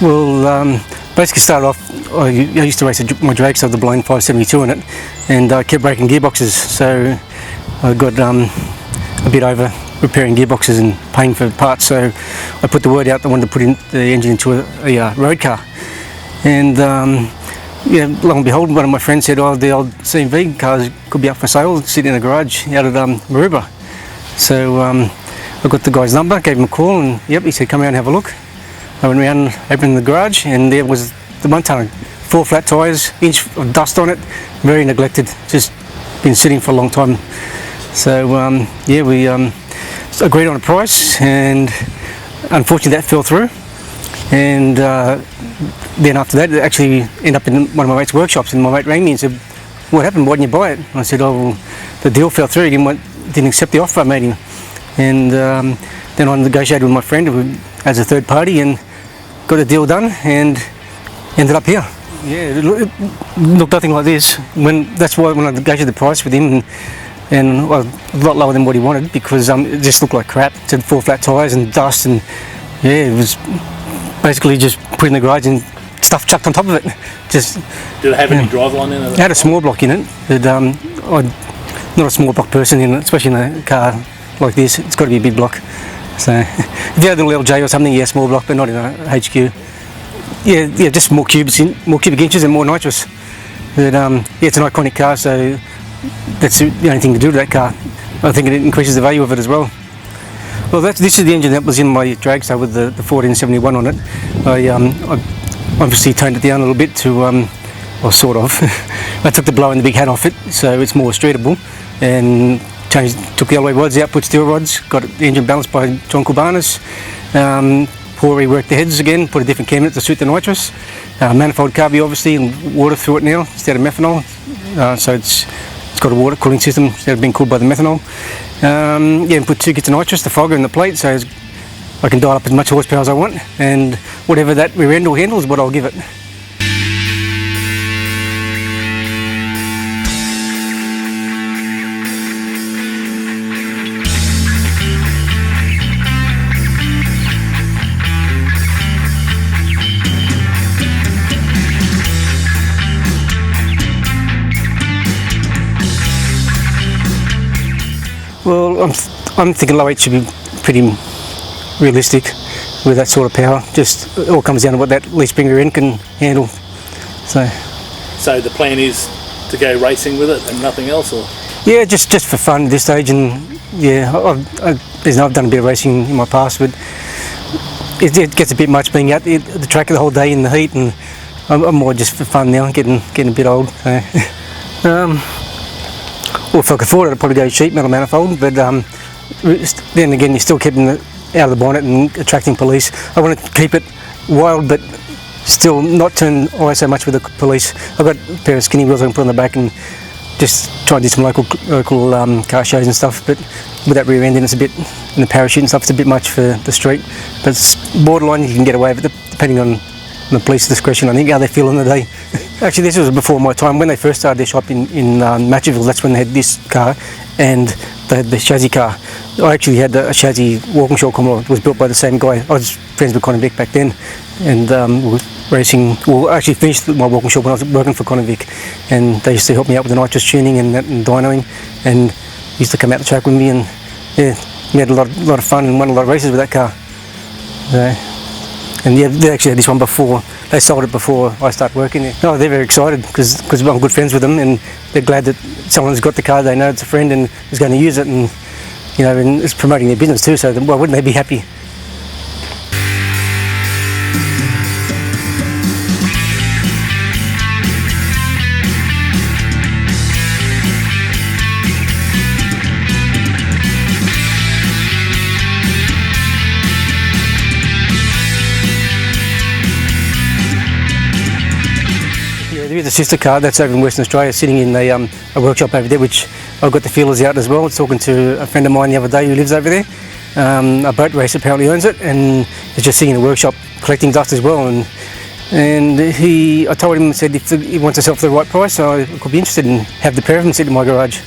Well, basically started off, I used to race my drag, so the blown 572 in it, and I kept breaking gearboxes, so I got a bit over repairing gearboxes and paying for parts, so I put the word out that I wanted to put in the engine into a road car. And yeah, lo and behold, one of my friends said, oh, the old CMV cars could be up for sale, sitting in a garage out at Maroubra. So I got the guy's number, gave him a call, and yep, he said come around and have a look. I went around, opened the garage, and there was the 1 tonne, 4 flat tyres, inch of dust on it, very neglected, just been sitting for a long time. So yeah, we agreed on a price, and unfortunately that fell through. And then after that, it actually ended up in one of my mate's workshops, and my mate rang me and said, what happened, why didn't you buy it? And I said, oh, well, the deal fell through, he didn't accept the offer I made him. And then I negotiated with my friend as a third party and got the deal done and ended up here. Yeah, it looked nothing like this. That's why when I negotiated the price with him, and well, a lot lower than what he wanted, because it just looked like crap. It had 4 flat tyres and dust, and yeah, it was basically just put in the garage and stuff chucked on top of it. Just did it have any driveline in it? It had a small block in it. I'm not a small block person, in it, especially in a car like this. It's got to be a big block. So if you had a little LJ or something, yeah, small block, but not in a HQ. Yeah, just more cubic inches and more nitrous. But yeah, it's an iconic car, so that's the only thing to do to that car. I think it increases the value of it as well. Well, this is the engine that was in my dragster with the 1471 on it. I obviously toned it down a little bit to, well, sort of. I took the blow and the big hat off it, so it's more streetable, and took the alloy rods out, put steel rods, got the engine balanced by John Kubanis, reworked the heads again, put a different cam in it to suit the nitrous, manifold carby obviously, and water through it now instead of methanol, so it's got a water cooling system instead of being cooled by the methanol. Yeah, and put 2 kits of nitrous, the fogger and the plate, so I can dial up as much horsepower as I want, and whatever that rear end will handle is what I'll give it. Well, I'm thinking low 8 should be pretty realistic with that sort of power. Just it all comes down to what that leaf spring rear end can handle. So the plan is to go racing with it and nothing else, or? Yeah, just for fun at this stage, and yeah, I've done a bit of racing in my past, but it gets a bit much being out the track the whole day in the heat, and I'm more just for fun now, getting a bit old. So. Well, if I could afford it, I'd probably go sheet metal manifold, but then again, you're still keeping it out of the bonnet and attracting police. I want to keep it wild, but still not turn away so much with the police. I've got a pair of skinny wheels I can put on the back and just try and do some local car shows and stuff, but with that rear end, it's a bit, and the parachute and stuff, it's a bit much for the street, but it's borderline, you can get away with it, depending on the police discretion, I think, how they feel on the day. Actually, this was before my time. When they first started their shop in Matcherville, that's when they had this car, and they had the chassis car. I actually had a chassis Walkinshaw Commodore. It was built by the same guy. I was friends with Conor Vick back then, and we were racing. Well, I actually finished my Walkinshaw when I was working for Conor Vick, and they used to help me out with the nitrous tuning and dynoing, and used to come out the track with me, and yeah, we had a lot of fun and won a lot of races with that car. And yeah, they actually had this one before. They sold it before I started working there. Oh, they're very excited because I'm good friends with them, and they're glad that someone's got the car. They know it's a friend and is going to use it, and you know, and it's promoting their business too. So why wouldn't they be happy? There's a sister car that's over in Western Australia, sitting in a workshop over there, which I've got the feelers out as well. I was talking to a friend of mine the other day who lives over there. A boat racer apparently owns it, and is just sitting in a workshop collecting dust as well. And I told him, said if he wants to sell for the right price, so I could be interested in have the pair of them sit in my garage.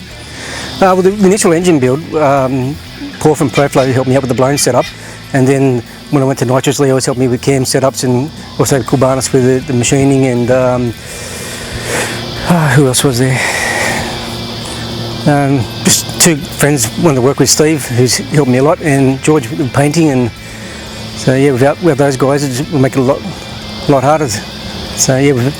Well, the initial engine build, Paul from ProFlow helped me out with the blown setup, and then when I went to Nitrous, Lee always helped me with cam setups and also cool harness with the machining, and who else was there? Just two friends wanted to work with Steve, who's helped me a lot, and George with the painting, and so yeah, without those guys it would make it a lot harder. So yeah.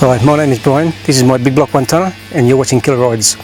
Hi, my name is Brian, this is my Big Block 1 tonner, and you're watching Killer Rides.